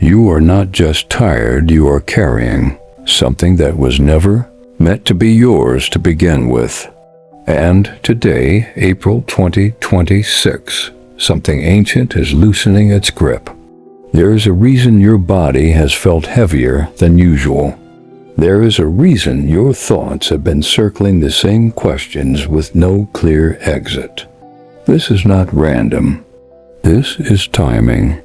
You are not just tired, you are carrying something that was never meant to be yours to begin with. And today, April 2026, something ancient is loosening its grip. There is a reason your body has felt heavier than usual. There is a reason your thoughts have been circling the same questions with no clear exit. This is not random. This is timing.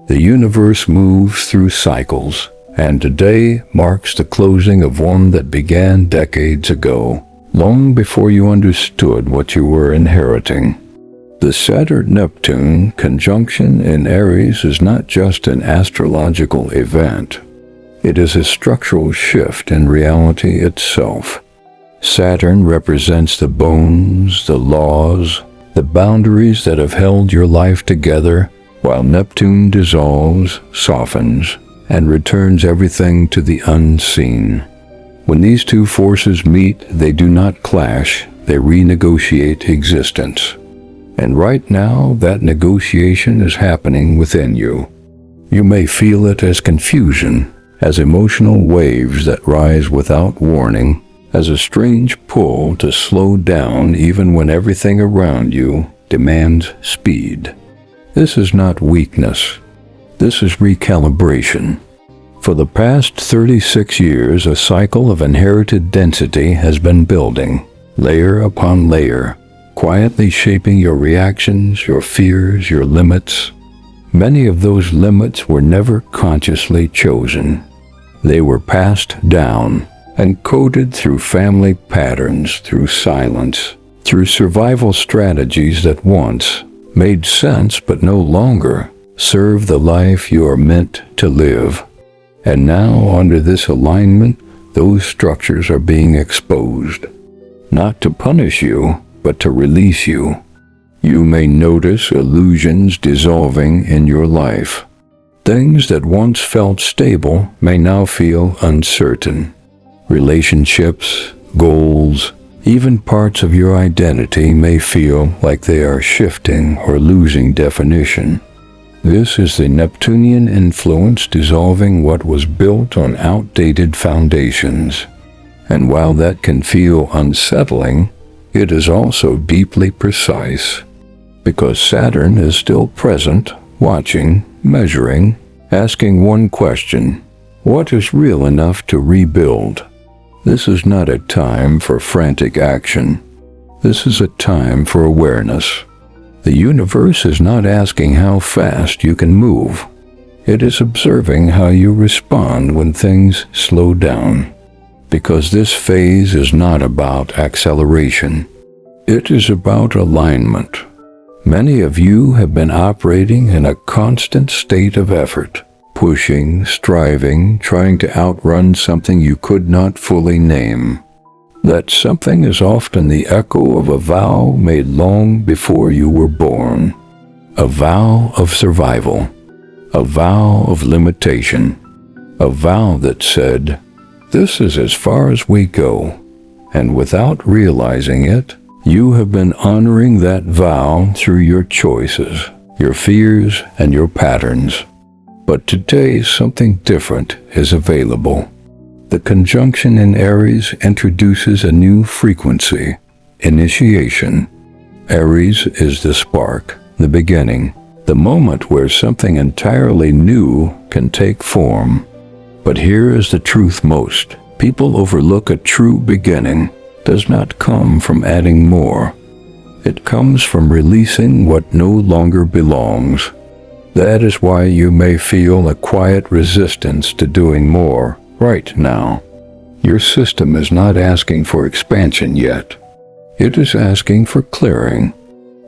The universe moves through cycles, and today marks the closing of one that began decades ago, long before you understood what you were inheriting. The Saturn Neptune conjunction in Aries is not just an astrological event. It is a structural shift in reality itself. Saturn represents the bones, the laws, the boundaries that have held your life together, while Neptune dissolves, softens, and returns everything to the unseen. When these two forces meet, they do not clash, they renegotiate existence. And right now, that negotiation is happening within you. You may feel it as confusion, as emotional waves that rise without warning, as a strange pull to slow down even when everything around you demands speed. This is not weakness. This is recalibration. For the past 36 years, a cycle of inherited density has been building, layer upon layer, quietly shaping your reactions, your fears, your limits. Many of those limits were never consciously chosen. They were passed down and coded through family patterns, through silence, through survival strategies that once made sense but no longer serve the life you are meant to live. And now, under this alignment, those structures are being exposed, not to punish you, but to release you. You may notice illusions dissolving in your life. Things that once felt stable may now feel uncertain. Relationships, goals, even parts of your identity may feel like they are shifting or losing definition. This is the Neptunian influence dissolving what was built on outdated foundations. And while that can feel unsettling, it is also deeply precise, because Saturn is still present, watching, measuring, asking one question: what is real enough to rebuild? This is not a time for frantic action. This is a time for awareness. The universe is not asking how fast you can move. It is observing how you respond when things slow down. Because this phase is not about acceleration. It is about alignment. Many of you have been operating in a constant state of effort, pushing, striving, trying to outrun something you could not fully name. That something is often the echo of a vow made long before you were born. A vow of survival. A vow of limitation. A vow that said, "This is as far as we go." And without realizing it, you have been honoring that vow through your choices, your fears, and your patterns. But today, something different is available. The conjunction in Aries introduces a new frequency: initiation. Aries is the spark, the beginning, the moment where something entirely new can take form. But here is the truth: most people overlook a true beginning does not come from adding more. It comes from releasing what no longer belongs. That is why you may feel a quiet resistance to doing more right now. Your system is not asking for expansion yet. It is asking for clearing.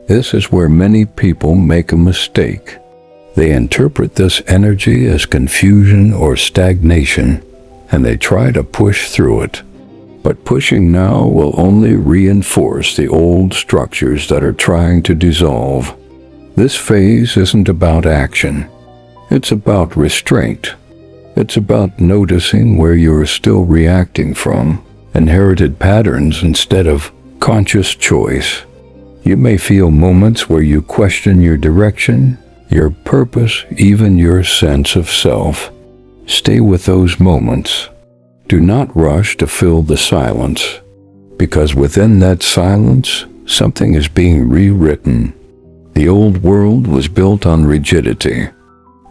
This is where many people make a mistake. They interpret this energy as confusion or stagnation, and they try to push through it. But pushing now will only reinforce the old structures that are trying to dissolve. This phase isn't about action. It's about restraint. It's about noticing where you're still reacting from, inherited patterns instead of conscious choice. You may feel moments where you question your direction, your purpose, even your sense of self. Stay with those moments. Do not rush to fill the silence, because within that silence, something is being rewritten. The old world was built on rigidity,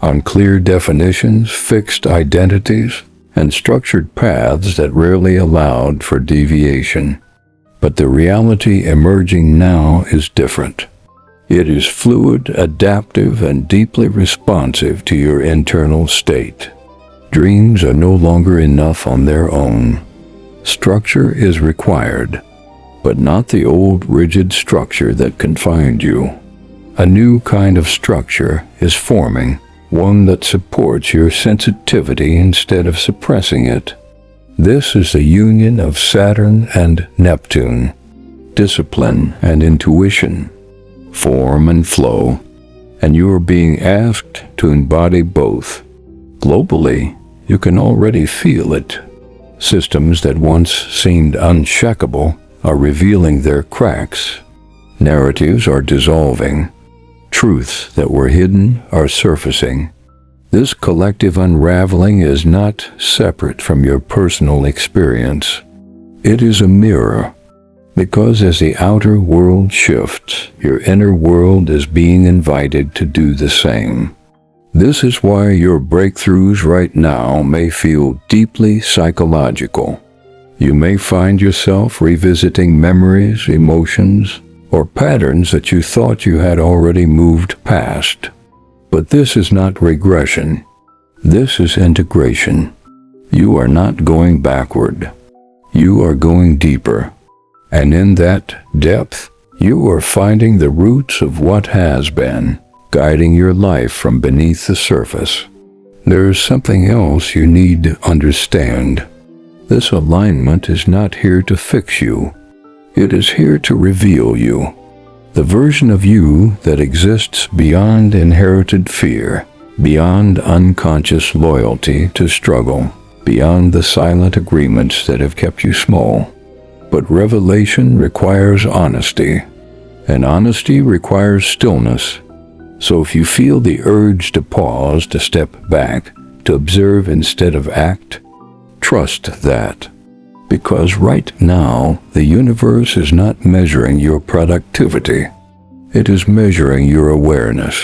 on clear definitions, fixed identities, and structured paths that rarely allowed for deviation. But the reality emerging now is different. It is fluid, adaptive, and deeply responsive to your internal state. Dreams are no longer enough on their own. Structure is required, but not the old rigid structure that confined you. A new kind of structure is forming, one that supports your sensitivity instead of suppressing it. This is the union of Saturn and Neptune, discipline and intuition, form and flow, and you are being asked to embody both. Globally, you can already feel it. Systems that once seemed unshakable are revealing their cracks. Narratives are dissolving. Truths that were hidden are surfacing. This collective unraveling is not separate from your personal experience. It is a mirror, because as the outer world shifts, your inner world is being invited to do the same. This is why your breakthroughs right now may feel deeply psychological. You may find yourself revisiting memories, emotions, or patterns that you thought you had already moved past. But this is not regression. This is integration. You are not going backward. You are going deeper. And in that depth, you are finding the roots of what has been, guiding your life from beneath the surface. There is something else you need to understand. This alignment is not here to fix you. It is here to reveal you, the version of you that exists beyond inherited fear, beyond unconscious loyalty to struggle, beyond the silent agreements that have kept you small. But revelation requires honesty, and honesty requires stillness. So if you feel the urge to pause, to step back, to observe instead of act, trust that. Because right now, the universe is not measuring your productivity. It is measuring your awareness.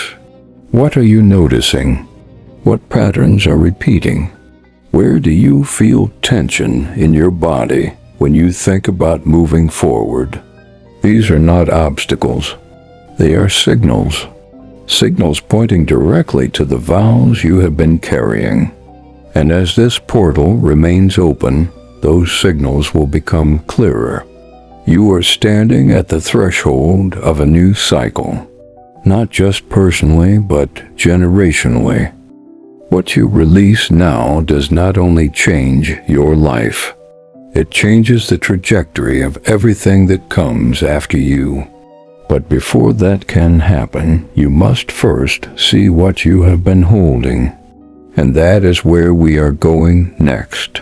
What are you noticing? What patterns are repeating? Where do you feel tension in your body when you think about moving forward? These are not obstacles. They are signals. Signals pointing directly to the vows you have been carrying. And as this portal remains open, those signals will become clearer. You are standing at the threshold of a new cycle, not just personally, but generationally. What you release now does not only change your life, it changes the trajectory of everything that comes after you. But before that can happen, you must first see what you have been holding. And that is where we are going next.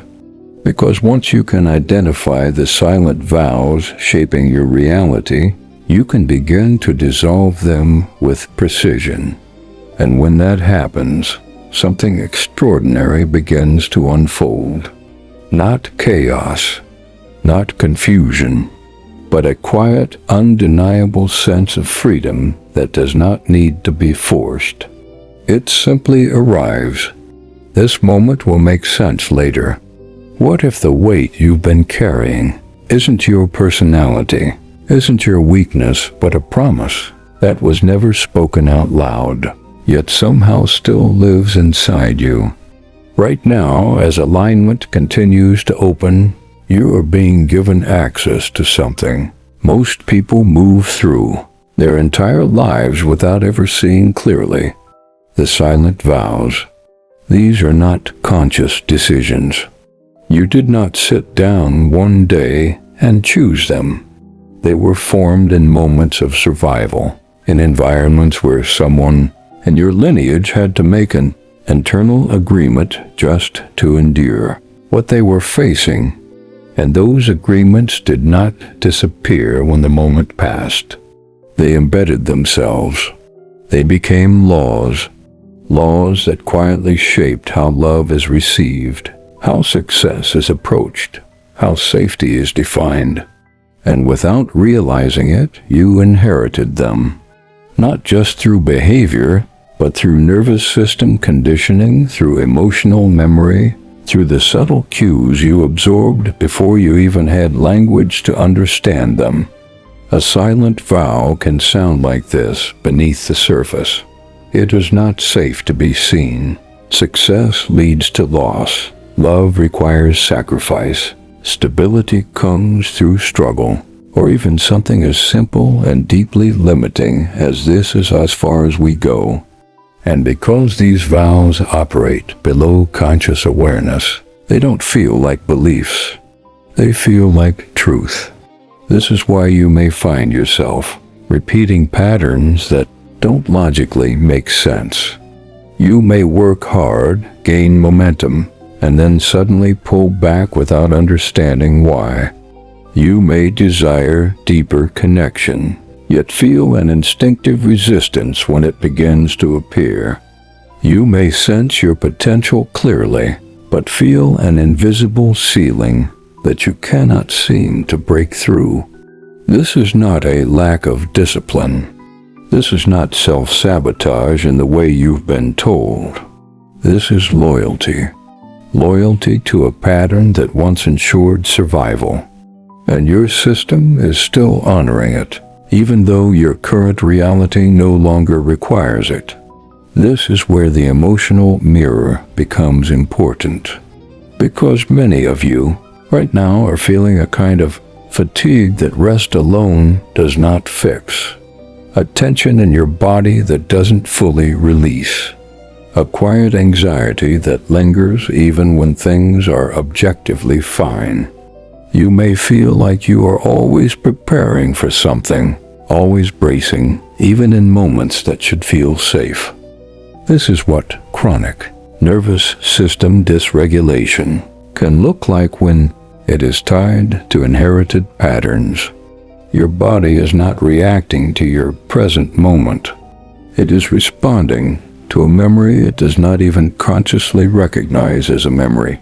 Because once you can identify the silent vows shaping your reality, you can begin to dissolve them with precision. And when that happens, something extraordinary begins to unfold. Not chaos, not confusion, but a quiet, undeniable sense of freedom that does not need to be forced. It simply arrives. This moment will make sense later. What if the weight you've been carrying isn't your personality, isn't your weakness, but a promise that was never spoken out loud, yet somehow still lives inside you? Right now, as alignment continues to open, you are being given access to something most people move through their entire lives without ever seeing clearly. The silent vows. These are not conscious decisions. You did not sit down one day and choose them. They were formed in moments of survival, in environments where someone in your lineage had to make an internal agreement just to endure what they were facing. And those agreements did not disappear when the moment passed. They embedded themselves. They became laws, laws that quietly shaped how love is received, how success is approached, how safety is defined. And without realizing it, you inherited them. Not just through behavior, but through nervous system conditioning, through emotional memory, through the subtle cues you absorbed before you even had language to understand them. A silent vow can sound like this beneath the surface. It is not safe to be seen. Success leads to loss. Love requires sacrifice. Stability comes through struggle. Or even something as simple and deeply limiting as this is as far as we go. And because these vows operate below conscious awareness, they don't feel like beliefs. They feel like truth. This is why you may find yourself repeating patterns that don't logically make sense. You may work hard, gain momentum, and then suddenly pull back without understanding why. You may desire deeper connection, yet feel an instinctive resistance when it begins to appear. You may sense your potential clearly, but feel an invisible ceiling that you cannot seem to break through. This is not a lack of discipline. This is not self-sabotage in the way you've been told. This is loyalty. Loyalty to a pattern that once ensured survival. And your system is still honoring it, even though your current reality no longer requires it. This is where the emotional mirror becomes important. Because many of you, right now, are feeling a kind of fatigue that rest alone does not fix. A tension in your body that doesn't fully release. A quiet anxiety that lingers even when things are objectively fine. You may feel like you are always preparing for something, always bracing, even in moments that should feel safe. This is what chronic nervous system dysregulation can look like when it is tied to inherited patterns. Your body is not reacting to your present moment. It is responding to a memory it does not even consciously recognize as a memory.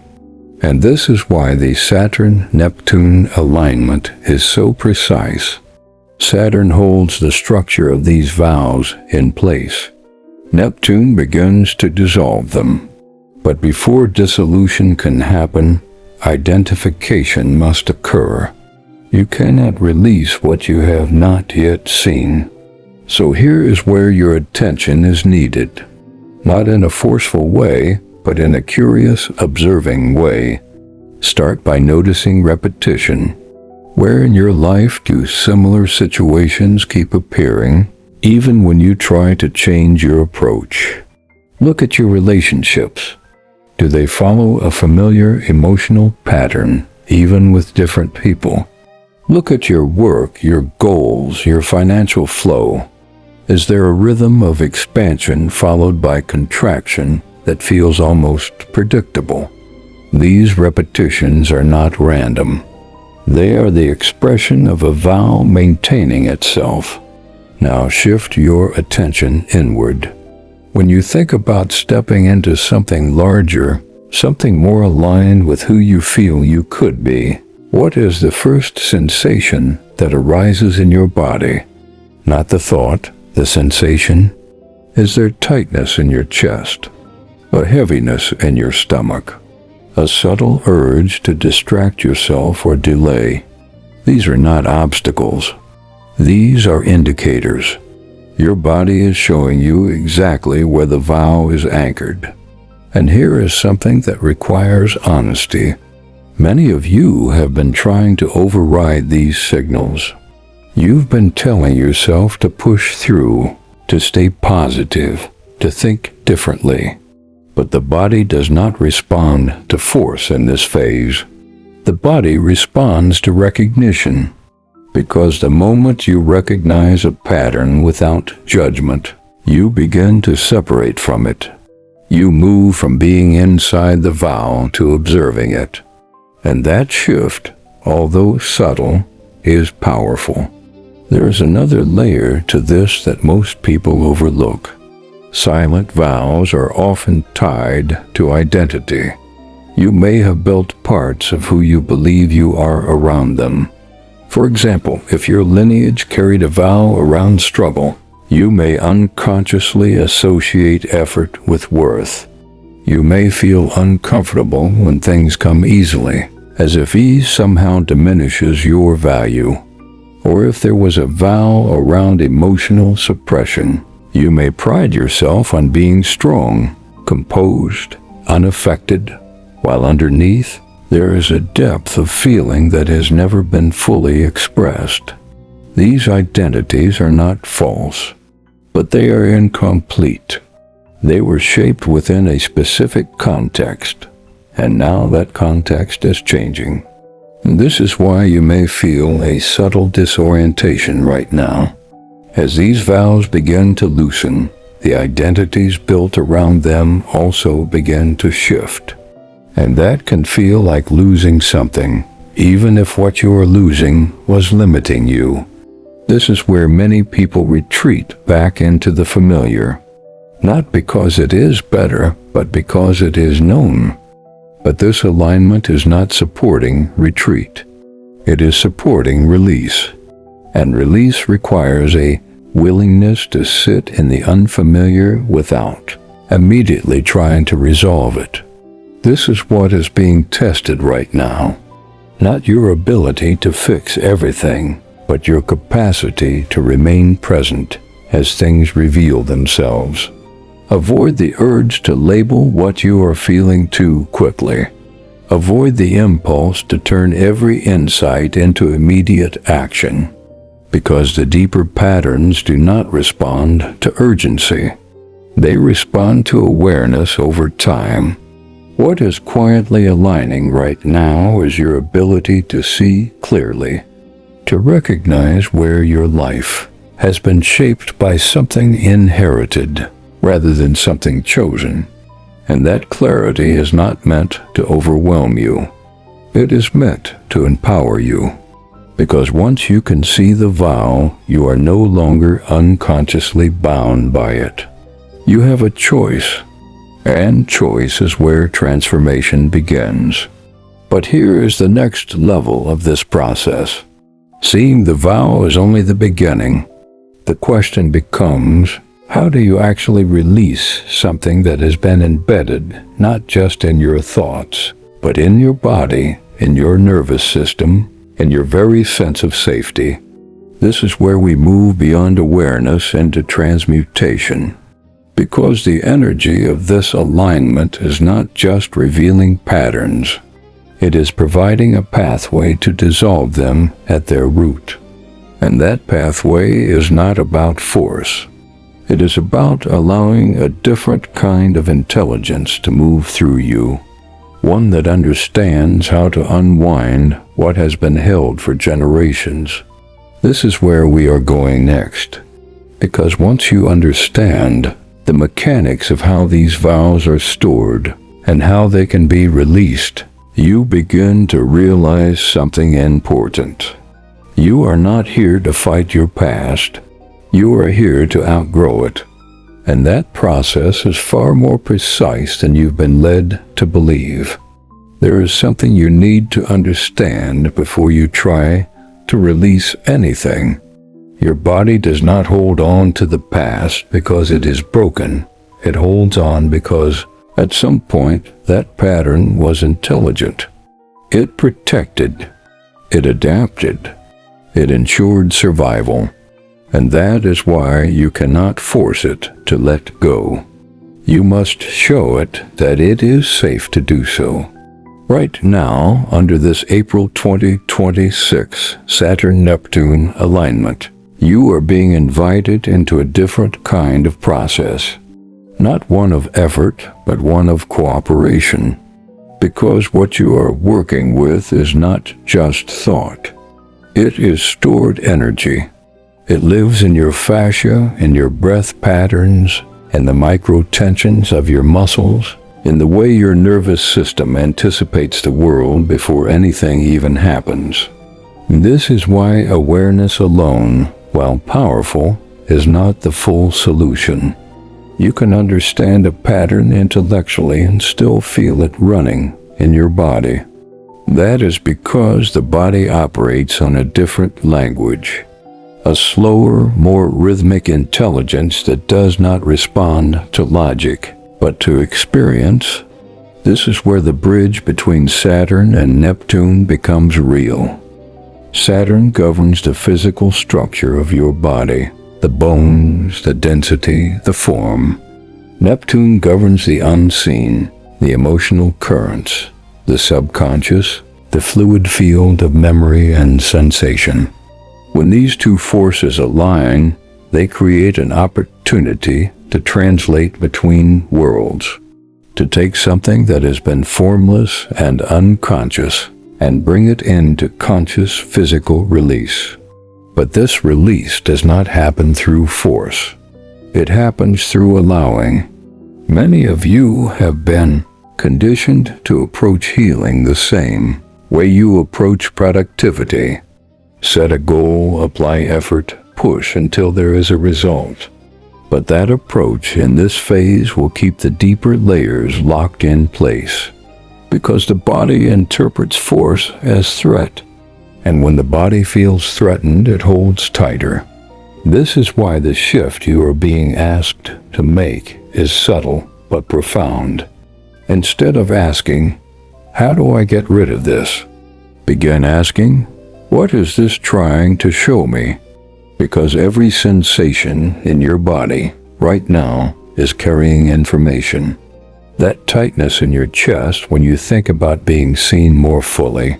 And this is why the Saturn Neptune alignment is so precise. Saturn holds the structure of these vows in place. Neptune begins to dissolve them. But before dissolution can happen, identification must occur. You cannot release what you have not yet seen. So here is where your attention is needed. Not in a forceful way, but in a curious, observing way. Start by noticing repetition. Where in your life do similar situations keep appearing, even when you try to change your approach? Look at your relationships. Do they follow a familiar emotional pattern, even with different people? Look at your work, your goals, your financial flow. Is there a rhythm of expansion followed by contraction that feels almost predictable? These repetitions are not random. They are the expression of a vow maintaining itself. Now shift your attention inward. When you think about stepping into something larger, something more aligned with who you feel you could be, what is the first sensation that arises in your body? Not the thought, the sensation. Is there tightness in your chest? A heaviness in your stomach? A subtle urge to distract yourself or delay? These are not obstacles. These are indicators. Your body is showing you exactly where the vow is anchored. And here is something that requires honesty. Many of you have been trying to override these signals. You've been telling yourself to push through, to stay positive, to think differently. But the body does not respond to force in this phase. The body responds to recognition. Because the moment you recognize a pattern without judgment, you begin to separate from it. You move from being inside the vow to observing it. And that shift, although subtle, is powerful. There is another layer to this that most people overlook. Silent vows are often tied to identity. You may have built parts of who you believe you are around them. For example, if your lineage carried a vow around struggle, you may unconsciously associate effort with worth. You may feel uncomfortable when things come easily, as if ease somehow diminishes your value. Or if there was a vow around emotional suppression, you may pride yourself on being strong, composed, unaffected, while underneath, there is a depth of feeling that has never been fully expressed. These identities are not false, but they are incomplete. They were shaped within a specific context, and now that context is changing. This is why you may feel a subtle disorientation right now. As these vows begin to loosen, the identities built around them also begin to shift. And that can feel like losing something, even if what you are losing was limiting you. This is where many people retreat back into the familiar. Not because it is better, but because it is known. But this alignment is not supporting retreat. It is supporting release. And release requires a willingness to sit in the unfamiliar without immediately trying to resolve it. This is what is being tested right now. Not your ability to fix everything, but your capacity to remain present as things reveal themselves. Avoid the urge to label what you are feeling too quickly. Avoid the impulse to turn every insight into immediate action, because the deeper patterns do not respond to urgency. They respond to awareness over time. What is quietly aligning right now is your ability to see clearly, to recognize where your life has been shaped by something inherited rather than something chosen. And that clarity is not meant to overwhelm you. It is meant to empower you. Because once you can see the vow, you are no longer unconsciously bound by it. You have a choice, and choice is where transformation begins. But here is the next level of this process. Seeing the vow is only the beginning. The question becomes, how do you actually release something that has been embedded not just in your thoughts, but in your body, in your nervous system, in your very sense of safety? This is where we move beyond awareness into transmutation. Because the energy of this alignment is not just revealing patterns, it is providing a pathway to dissolve them at their root. And that pathway is not about force. It is about allowing a different kind of intelligence to move through you, one that understands how to unwind what has been held for generations. This is where we are going next, because once you understand the mechanics of how these vows are stored and how they can be released, you begin to realize something important. You are not here to fight your past. You are here to outgrow it. And that process is far more precise than you've been led to believe. There is something you need to understand before you try to release anything. Your body does not hold on to the past because it is broken. It holds on because at some point that pattern was intelligent. It protected. It adapted. It ensured survival. And that is why you cannot force it to let go. You must show it that it is safe to do so. Right now, under this April 2026 Saturn Neptune alignment, you are being invited into a different kind of process. Not one of effort, but one of cooperation. Because what you are working with is not just thought. It is stored energy. It lives in your fascia, in your breath patterns, in the micro-tensions of your muscles, in the way your nervous system anticipates the world before anything even happens. This is why awareness alone while powerful, is not the full solution. You can understand a pattern intellectually and still feel it running in your body. That is because the body operates on a different language, a slower, more rhythmic intelligence that does not respond to logic, but to experience. This is where the bridge between Saturn and Neptune becomes real. Saturn governs the physical structure of your body, the bones, the density, the form. Neptune governs the unseen, the emotional currents, the subconscious, the fluid field of memory and sensation. When these two forces align, they create an opportunity to translate between worlds, to take something that has been formless and unconscious and bring it into conscious physical release. But this release does not happen through force. It happens through allowing. Many of you have been conditioned to approach healing the same way you approach productivity. Set a goal, apply effort, push until there is a result. But that approach in this phase will keep the deeper layers locked in place, because the body interprets force as threat, and when the body feels threatened, it holds tighter. This is why the shift you are being asked to make is subtle but profound. Instead of asking, "How do I get rid of this?" begin asking, "What is this trying to show me?" Because every sensation in your body right now is carrying information. That tightness in your chest when you think about being seen more fully.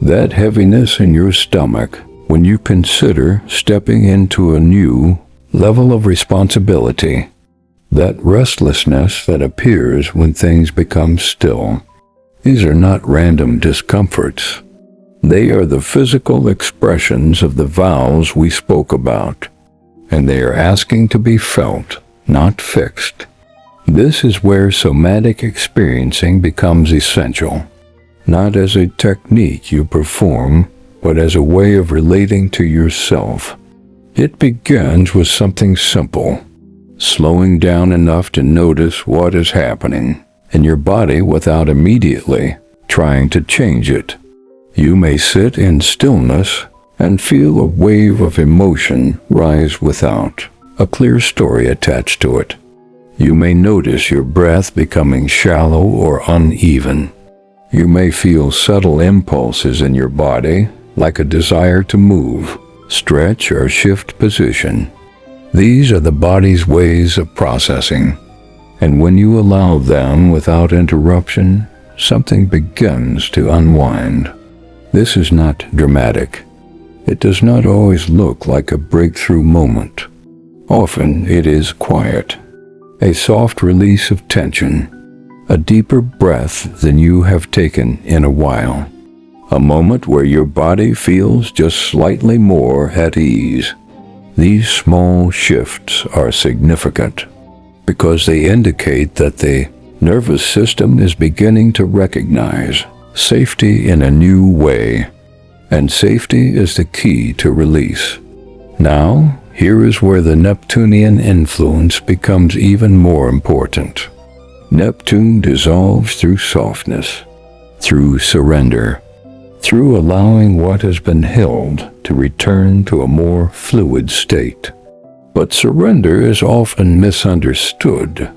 That heaviness in your stomach when you consider stepping into a new level of responsibility. That restlessness that appears when things become still. These are not random discomforts. They are the physical expressions of the vows we spoke about, and they are asking to be felt, not fixed. This is where somatic experiencing becomes essential, not as a technique you perform, but as a way of relating to yourself. It begins with something simple, slowing down enough to notice what is happening in your body without immediately trying to change it. You may sit in stillness and feel a wave of emotion rise without a clear story attached to it. You may notice your breath becoming shallow or uneven. You may feel subtle impulses in your body, like a desire to move, stretch, or shift position. These are the body's ways of processing, and when you allow them without interruption, something begins to unwind. This is not dramatic. It does not always look like a breakthrough moment. Often it is quiet, a soft release of tension, a deeper breath than you have taken in a while, a moment where your body feels just slightly more at ease. These small shifts are significant because they indicate that the nervous system is beginning to recognize safety in a new way, and safety is the key to release. Now, here is where the Neptunian influence becomes even more important. Neptune dissolves through softness, through surrender, through allowing what has been held to return to a more fluid state. But surrender is often misunderstood.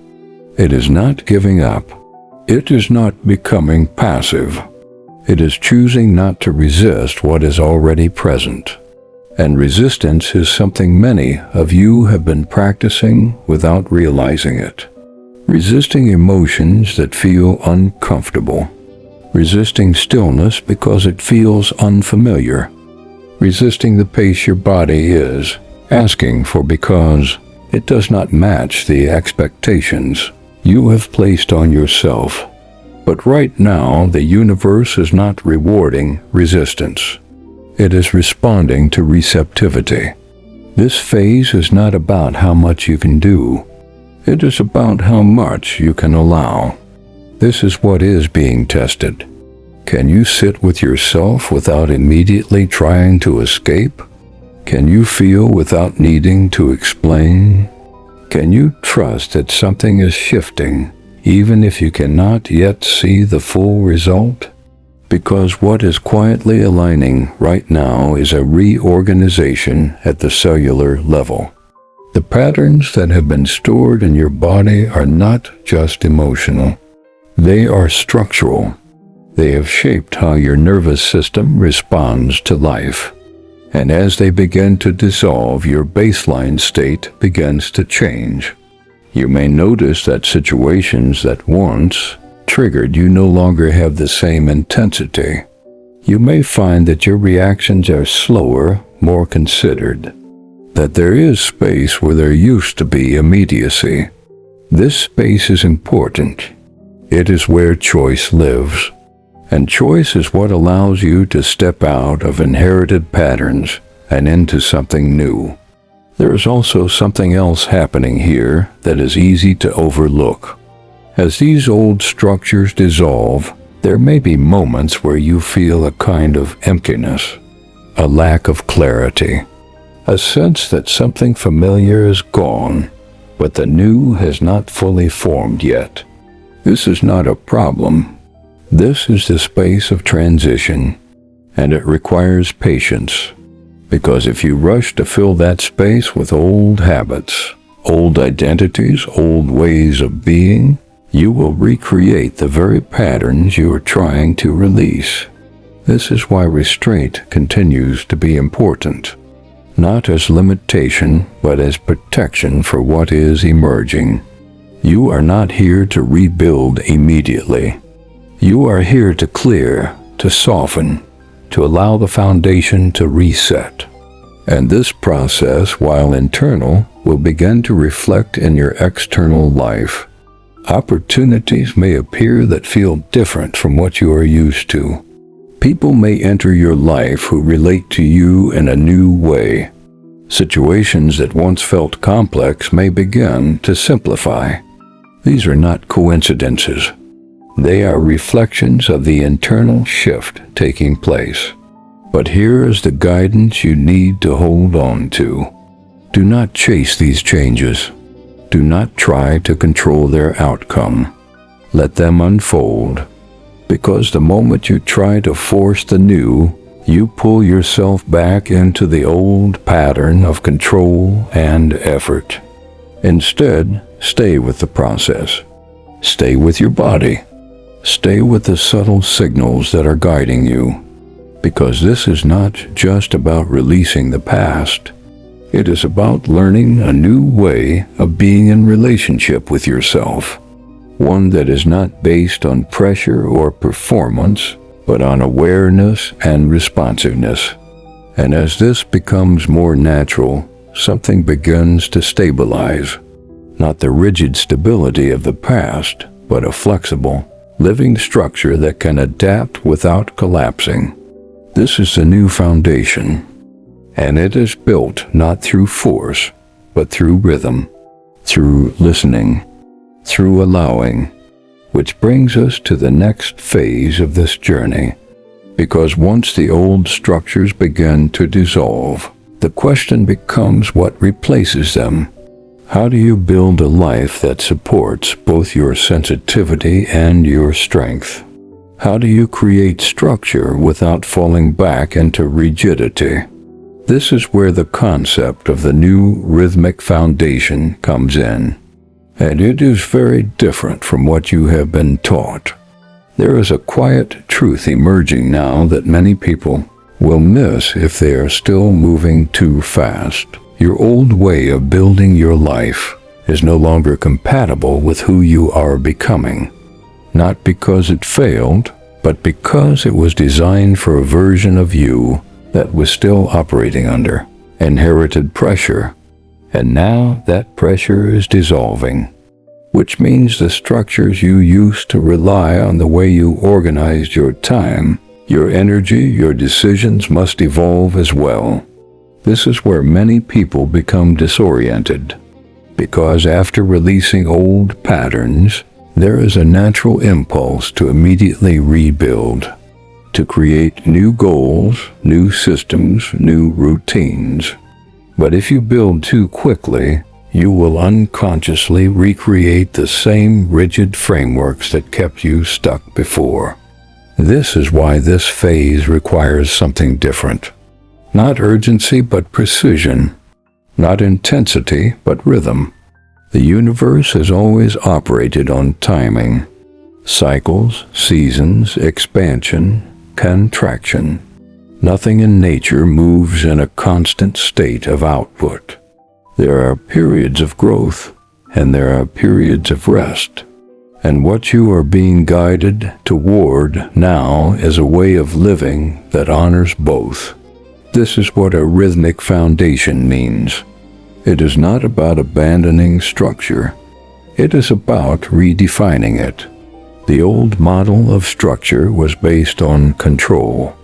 It is not giving up. It is not becoming passive. It is choosing not to resist what is already present. And resistance is something many of you have been practicing without realizing it. Resisting emotions that feel uncomfortable. Resisting stillness because it feels unfamiliar. Resisting the pace your body is asking for because it does not match the expectations you have placed on yourself. But right now, the universe is not rewarding resistance. It is responding to receptivity. This phase is not about how much you can do. It is about how much you can allow. This is what is being tested. Can you sit with yourself without immediately trying to escape? Can you feel without needing to explain? Can you trust that something is shifting, even if you cannot yet see the full result? Because what is quietly aligning right now is a reorganization at the cellular level. The patterns that have been stored in your body are not just emotional. They are structural. They have shaped how your nervous system responds to life. And as they begin to dissolve, your baseline state begins to change. You may notice that situations that once triggered you no longer have the same intensity. You may find that your reactions are slower, more considered, that there is space where there used to be immediacy. This space is important. It is where choice lives. And choice is what allows you to step out of inherited patterns and into something new. There is also something else happening here that is easy to overlook. As these old structures dissolve, there may be moments where you feel a kind of emptiness, a lack of clarity, a sense that something familiar is gone, but the new has not fully formed yet. This is not a problem. This is the space of transition, and it requires patience, because if you rush to fill that space with old habits, old identities, old ways of being, you will recreate the very patterns you are trying to release. This is why restraint continues to be important, not as limitation, but as protection for what is emerging. You are not here to rebuild immediately. You are here to clear, to soften, to allow the foundation to reset. And this process, while internal, will begin to reflect in your external life. Opportunities may appear that feel different from what you are used to. People may enter your life who relate to you in a new way. Situations that once felt complex may begin to simplify. These are not coincidences. They are reflections of the internal shift taking place. But here is the guidance you need to hold on to. Do not chase these changes. Do not try to control their outcome. Let them unfold. Because the moment you try to force the new, you pull yourself back into the old pattern of control and effort. Instead, stay with the process. Stay with your body. Stay with the subtle signals that are guiding you, because this is not just about releasing the past. It is about learning a new way of being in relationship with yourself, one that is not based on pressure or performance, but on awareness and responsiveness. And as this becomes more natural, something begins to stabilize. Not the rigid stability of the past, but a flexible, living structure that can adapt without collapsing. This is the new foundation, and it is built not through force, but through rhythm, through listening, through allowing, which brings us to the next phase of this journey. Because once the old structures begin to dissolve, the question becomes what replaces them. How do you build a life that supports both your sensitivity and your strength? How do you create structure without falling back into rigidity? This is where the concept of the new rhythmic foundation comes in. And it is very different from what you have been taught. There is a quiet truth emerging now that many people will miss if they are still moving too fast. Your old way of building your life is no longer compatible with who you are becoming. Not because it failed, but because it was designed for a version of you that was still operating under inherited pressure. And now that pressure is dissolving, which means the structures you used to rely on, the way you organized your time, your energy, your decisions must evolve as well. This is where many people become disoriented, because after releasing old patterns, there is a natural impulse to immediately rebuild, to create new goals, new systems, new routines. But if you build too quickly, you will unconsciously recreate the same rigid frameworks that kept you stuck before. This is why this phase requires something different. Not urgency, but precision. Not intensity, but rhythm. The universe has always operated on timing. Cycles, seasons, expansion, contraction. Nothing in nature moves in a constant state of output. There are periods of growth, and there are periods of rest. And what you are being guided toward now is a way of living that honors both. This is what a rhythmic foundation means. It is not about abandoning structure. It is about redefining it. The old model of structure was based on control.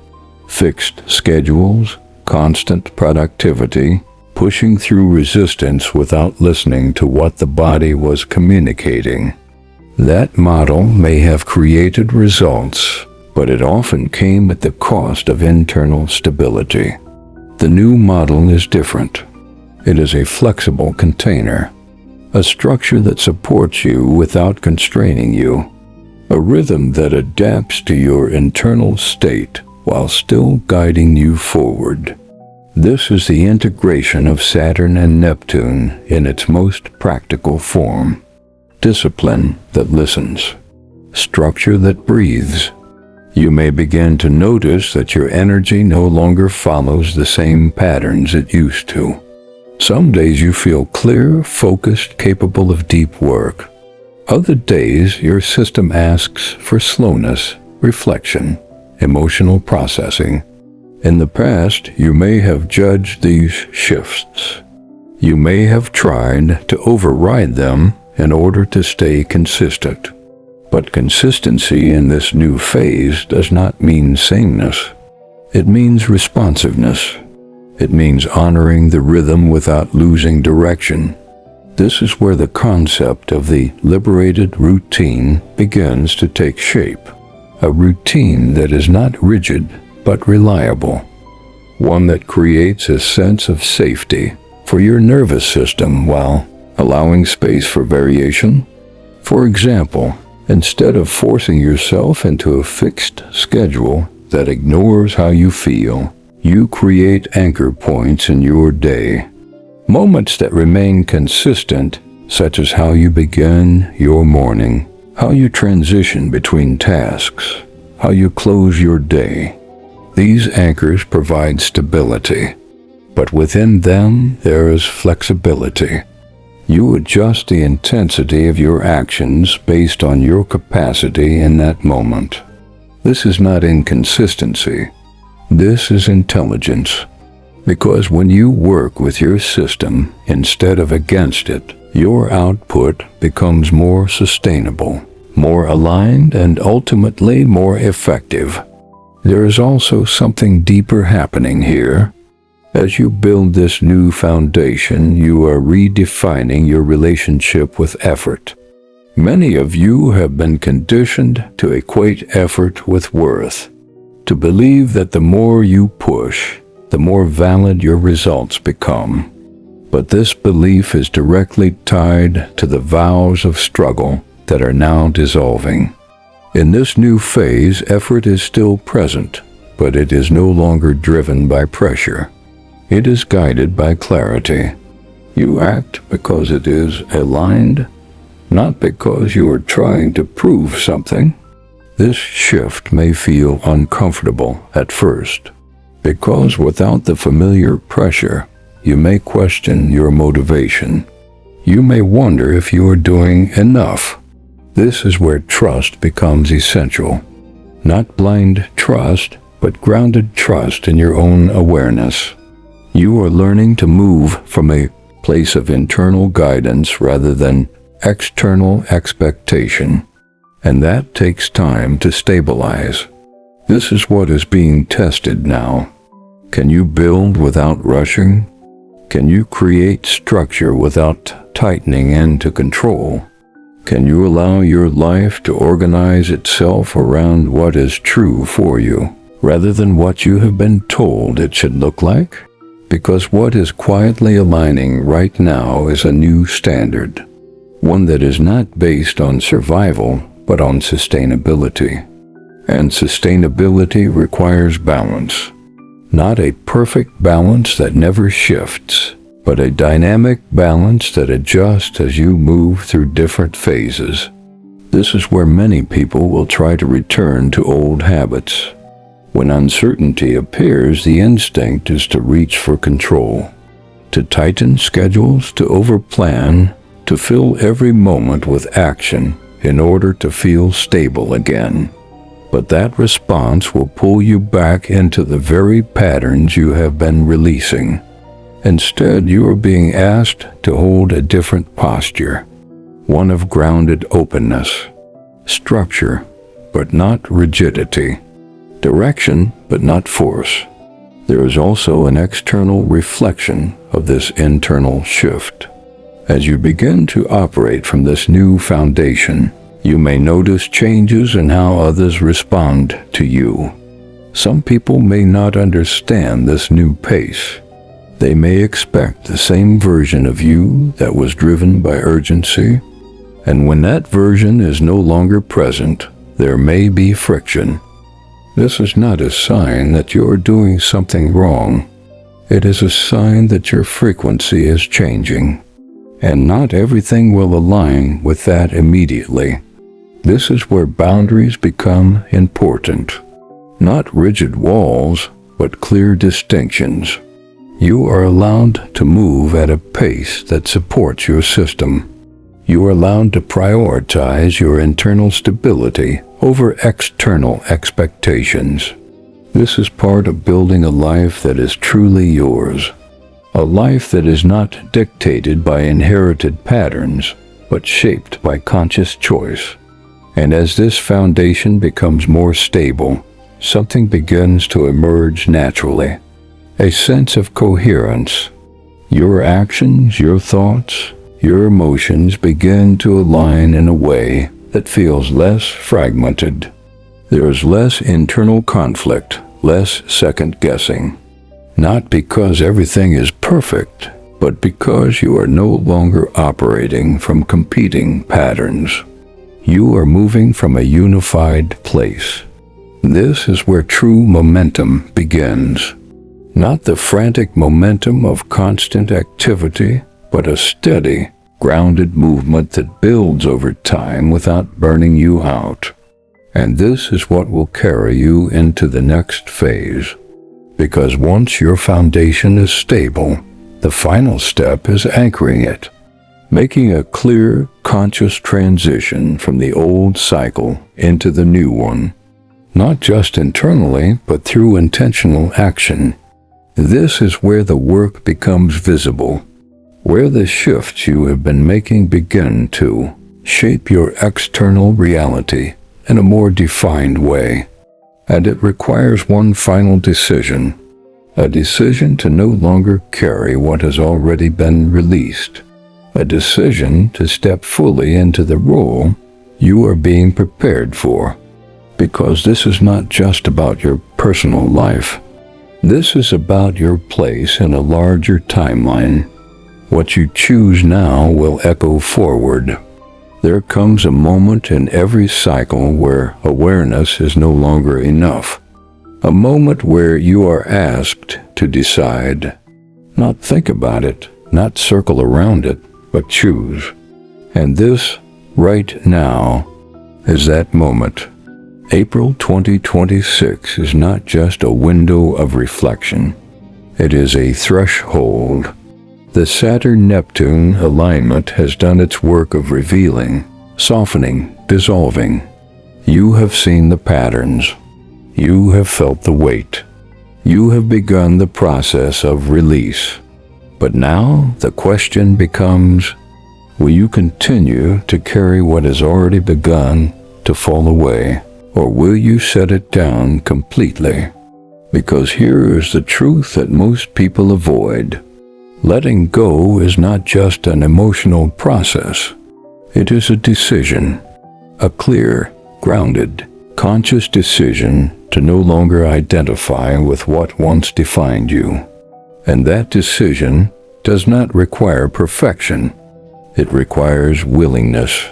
Fixed schedules, constant productivity, pushing through resistance without listening to what the body was communicating. That model may have created results, but it often came at the cost of internal stability. The new model is different. It is a flexible container, a structure that supports you without constraining you, a rhythm that adapts to your internal state while still guiding you forward. This is the integration of Saturn and Neptune in its most practical form. Discipline that listens. Structure that breathes. You may begin to notice that your energy no longer follows the same patterns it used to. Some days you feel clear, focused, capable of deep work. Other days your system asks for slowness, reflection, emotional processing. In the past, you may have judged these shifts. You may have tried to override them in order to stay consistent. But consistency in this new phase does not mean sameness. It means responsiveness. It means honoring the rhythm without losing direction. This is where the concept of the liberated routine begins to take shape. A routine that is not rigid, but reliable. One that creates a sense of safety for your nervous system while allowing space for variation. For example, instead of forcing yourself into a fixed schedule that ignores how you feel, you create anchor points in your day. Moments that remain consistent, such as how you begin your morning, how you transition between tasks, how you close your day. These anchors provide stability, but within them there is flexibility. You adjust the intensity of your actions based on your capacity in that moment. This is not inconsistency. This is intelligence. Because when you work with your system instead of against it, your output becomes more sustainable, more aligned, and ultimately more effective. There is also something deeper happening here. As you build this new foundation, you are redefining your relationship with effort. Many of you have been conditioned to equate effort with worth, to believe that the more you push, the more valid your results become. But this belief is directly tied to the vows of struggle that are now dissolving. In this new phase, effort is still present, but it is no longer driven by pressure. It is guided by clarity. You act because it is aligned, not because you are trying to prove something. This shift may feel uncomfortable at first, because without the familiar pressure, you may question your motivation. You may wonder if you are doing enough. This is where trust becomes essential. Not blind trust, but grounded trust in your own awareness. You are learning to move from a place of internal guidance rather than external expectation, and that takes time to stabilize. This is what is being tested now. Can you build without rushing? Can you create structure without tightening into control? Can you allow your life to organize itself around what is true for you, rather than what you have been told it should look like? Because what is quietly aligning right now is a new standard, one that is not based on survival, but on sustainability. And sustainability requires balance. Not a perfect balance that never shifts, but a dynamic balance that adjusts as you move through different phases. This is where many people will try to return to old habits. When uncertainty appears, the instinct is to reach for control, to tighten schedules, to overplan, to fill every moment with action in order to feel stable again. But that response will pull you back into the very patterns you have been releasing. Instead, you are being asked to hold a different posture, one of grounded openness, structure, but not rigidity, direction, but not force. There is also an external reflection of this internal shift. As you begin to operate from this new foundation, you may notice changes in how others respond to you. Some people may not understand this new pace. They may expect the same version of you that was driven by urgency, and when that version is no longer present, there may be friction. This is not a sign that you are doing something wrong. It is a sign that your frequency is changing, and not everything will align with that immediately. This is where boundaries become important. Not rigid walls, but clear distinctions. You are allowed to move at a pace that supports your system. You are allowed to prioritize your internal stability over external expectations. This is part of building a life that is truly yours. A life that is not dictated by inherited patterns, but shaped by conscious choice. And as this foundation becomes more stable, something begins to emerge naturally. A sense of coherence. Your actions, your thoughts, your emotions begin to align in a way that feels less fragmented. There is less internal conflict, less second-guessing. Not because everything is perfect, but because you are no longer operating from competing patterns. You are moving from a unified place. This is where true momentum begins. Not the frantic momentum of constant activity, but a steady, grounded movement that builds over time without burning you out. And this is what will carry you into the next phase. Because once your foundation is stable, the final step is anchoring it, making a clear, conscious transition from the old cycle into the new one, not just internally, but through intentional action. This is where the work becomes visible, where the shifts you have been making begin to shape your external reality in a more defined way. And it requires one final decision, a decision to no longer carry what has already been released, a decision to step fully into the role you are being prepared for. Because this is not just about your personal life. This is about your place in a larger timeline. What you choose now will echo forward. There comes a moment in every cycle where awareness is no longer enough. A moment where you are asked to decide. Not think about it, not circle around it, but choose. And this, right now, is that moment. April 2026 is not just a window of reflection. It is a threshold. The Saturn Neptune alignment has done its work of revealing, softening, dissolving. You have seen the patterns. You have felt the weight. You have begun the process of release. But now the question becomes, will you continue to carry what has already begun to fall away? Or will you set it down completely? Because here is the truth that most people avoid. Letting go is not just an emotional process. It is a decision, a clear, grounded, conscious decision to no longer identify with what once defined you. And that decision does not require perfection. It requires willingness.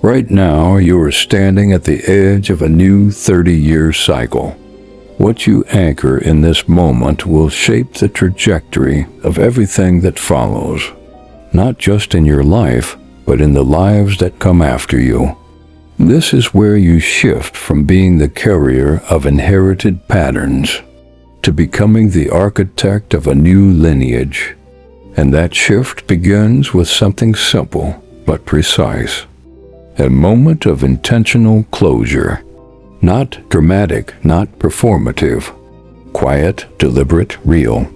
Right now, you are standing at the edge of a new 30-year cycle. What you anchor in this moment will shape the trajectory of everything that follows, not just in your life, but in the lives that come after you. This is where you shift from being the carrier of inherited patterns to becoming the architect of a new lineage. And that shift begins with something simple but precise. A moment of intentional closure. Not dramatic, not performative. Quiet, deliberate, real.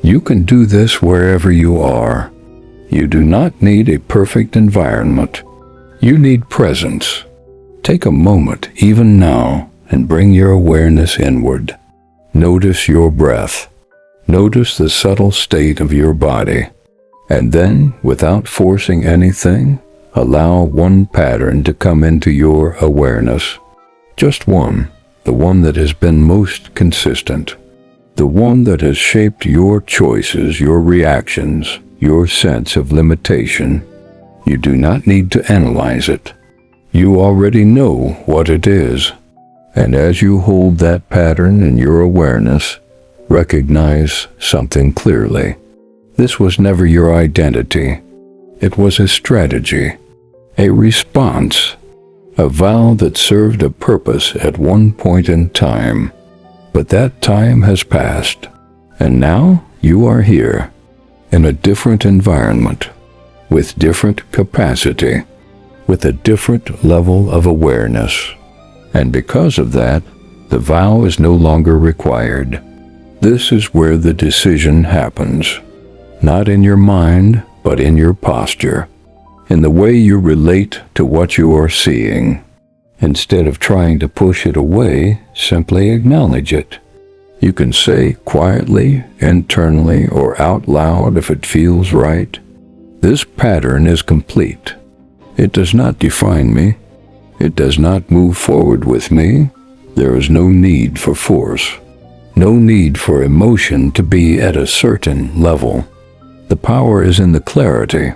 You can do this wherever you are. You do not need a perfect environment. You need presence. Take a moment, even now, and bring your awareness inward. Notice your breath. Notice the subtle state of your body. And then, without forcing anything, allow one pattern to come into your awareness. Just one, the one that has been most consistent. The one that has shaped your choices, your reactions, your sense of limitation. You do not need to analyze it. You already know what it is. And as you hold that pattern in your awareness, recognize something clearly. This was never your identity. It was a strategy, a response, a vow that served a purpose at one point in time. But that time has passed, and now you are here, in a different environment, with different capacity, with a different level of awareness. And because of that, the vow is no longer required. This is where the decision happens. Not in your mind, but in your posture, in the way you relate to what you are seeing. Instead of trying to push it away, simply acknowledge it. You can say quietly, internally, or out loud if it feels right, "This pattern is complete. It does not define me. It does not move forward with me. There is no need for force, no need for emotion to be at a certain level. The power is in the clarity,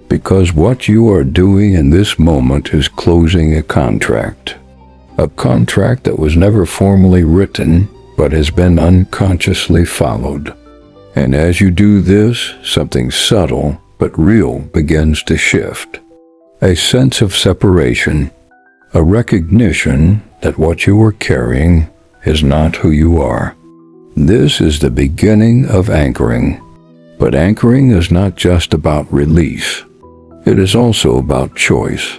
because what you are doing in this moment is closing a contract that was never formally written, but has been unconsciously followed. And as you do this, something subtle but real begins to shift. A sense of separation, a recognition that what you are carrying is not who you are. This is the beginning of anchoring. But anchoring is not just about release. It is also about choice.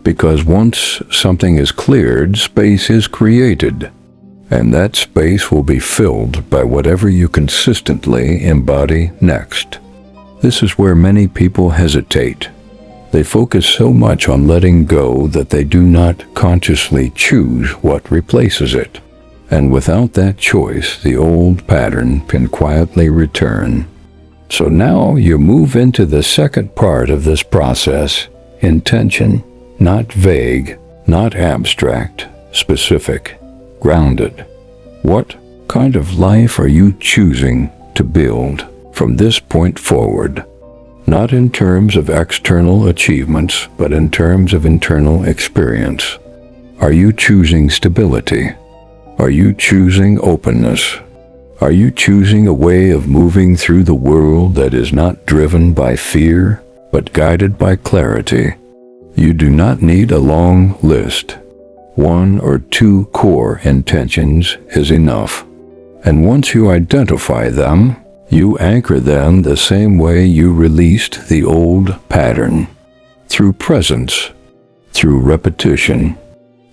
Because once something is cleared, space is created. And that space will be filled by whatever you consistently embody next. This is where many people hesitate. They focus so much on letting go that they do not consciously choose what replaces it. And without that choice, the old pattern can quietly return. So now you move into the second part of this process, intention, not vague, not abstract, specific, grounded. What kind of life are you choosing to build from this point forward? Not in terms of external achievements, but in terms of internal experience. Are you choosing stability? Are you choosing openness? Are you choosing a way of moving through the world that is not driven by fear, but guided by clarity? You do not need a long list. 1 or 2 core intentions is enough. And once you identify them, you anchor them the same way you released the old pattern. Through presence, through repetition,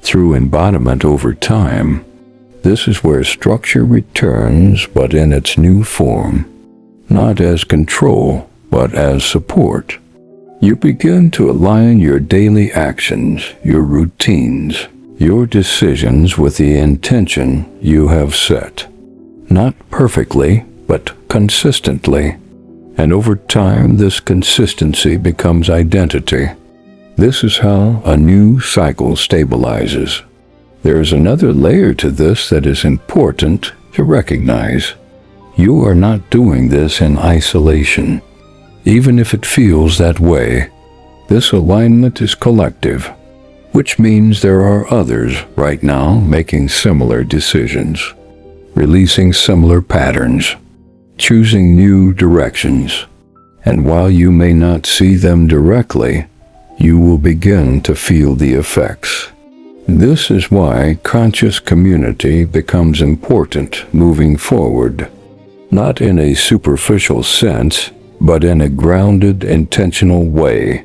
through embodiment over time. This is where structure returns, but in its new form. Not as control, but as support. You begin to align your daily actions, your routines, your decisions with the intention you have set. Not perfectly, but consistently. And over time, this consistency becomes identity. This is how a new cycle stabilizes. There is another layer to this that is important to recognize. You are not doing this in isolation. Even if it feels that way, this alignment is collective, which means there are others right now making similar decisions, releasing similar patterns, choosing new directions. And while you may not see them directly, you will begin to feel the effects. This is why conscious community becomes important moving forward, not in a superficial sense, but in a grounded, intentional way.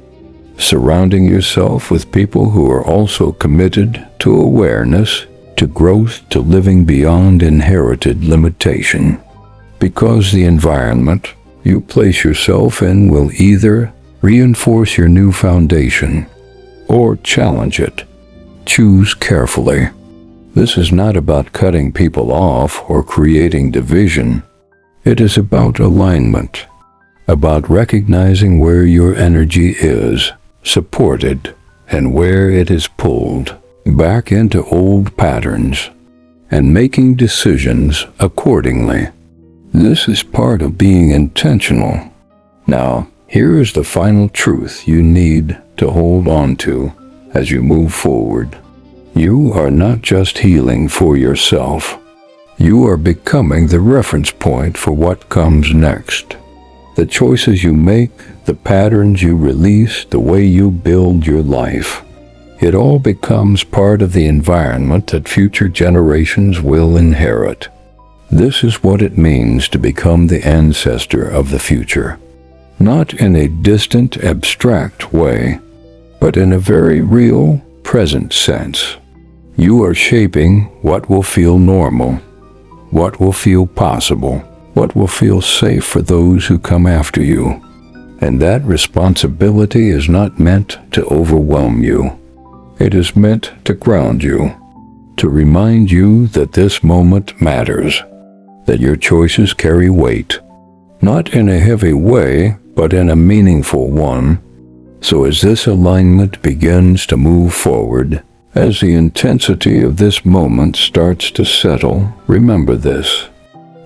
Surrounding yourself with people who are also committed to awareness, to growth, to living beyond inherited limitation. Because the environment you place yourself in will either reinforce your new foundation or challenge it. Choose carefully. This is not about cutting people off or creating division. It is about alignment, about recognizing where your energy is supported and where it is pulled back into old patterns, and making decisions accordingly. This is part of being intentional. Now, here is the final truth you need to hold on to as you move forward. You are not just healing for yourself. You are becoming the reference point for what comes next. The choices you make, the patterns you release, the way you build your life. It all becomes part of the environment that future generations will inherit. This is what it means to become the ancestor of the future. Not in a distant, abstract way, but in a very real, present sense. You are shaping what will feel normal, what will feel possible, what will feel safe for those who come after you. And that responsibility is not meant to overwhelm you. It is meant to ground you, to remind you that this moment matters, that your choices carry weight, not in a heavy way, but in a meaningful one. So as this alignment begins to move forward, as the intensity of this moment starts to settle, remember this.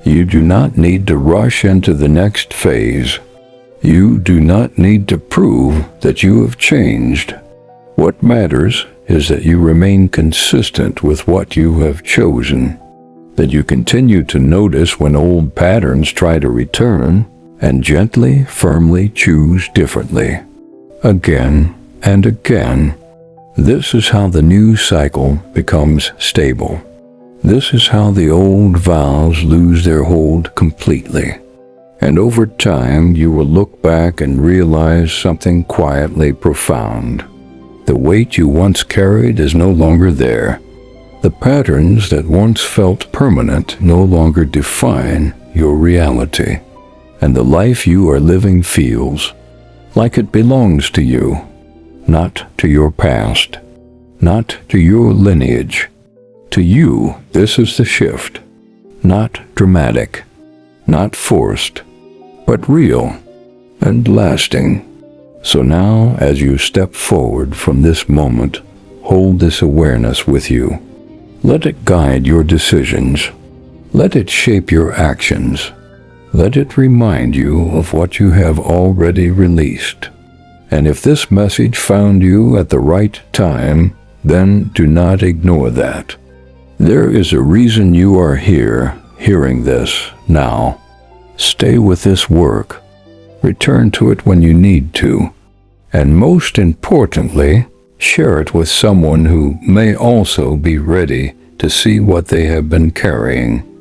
You do not need to rush into the next phase. You do not need to prove that you have changed. What matters is that you remain consistent with what you have chosen, that you continue to notice when old patterns try to return, and gently, firmly choose differently. Again and again. This is how the new cycle becomes stable. This is how the old vows lose their hold completely. And over time, you will look back and realize something quietly profound. The weight you once carried is no longer there. The patterns that once felt permanent no longer define your reality. And the life you are living feels like it belongs to you, not to your past, not to your lineage. To you, this is the shift, not dramatic, not forced, but real and lasting. So now, as you step forward from this moment, hold this awareness with you. Let it guide your decisions. Let it shape your actions. Let it remind you of what you have already released. And if this message found you at the right time, then do not ignore that. There is a reason you are here, hearing this now. Stay with this work. Return to it when you need to. And most importantly, share it with someone who may also be ready to see what they have been carrying.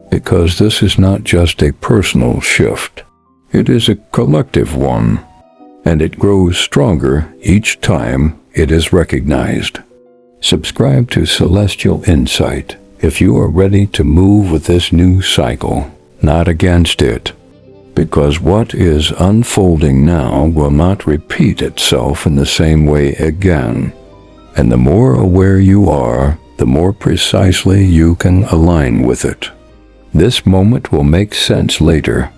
Because this is not just a personal shift. It is a collective one. And it grows stronger each time it is recognized. Subscribe to Celestial Insight if you are ready to move with this new cycle, not against it. Because what is unfolding now will not repeat itself in the same way again. And the more aware you are, the more precisely you can align with it. This moment will make sense later,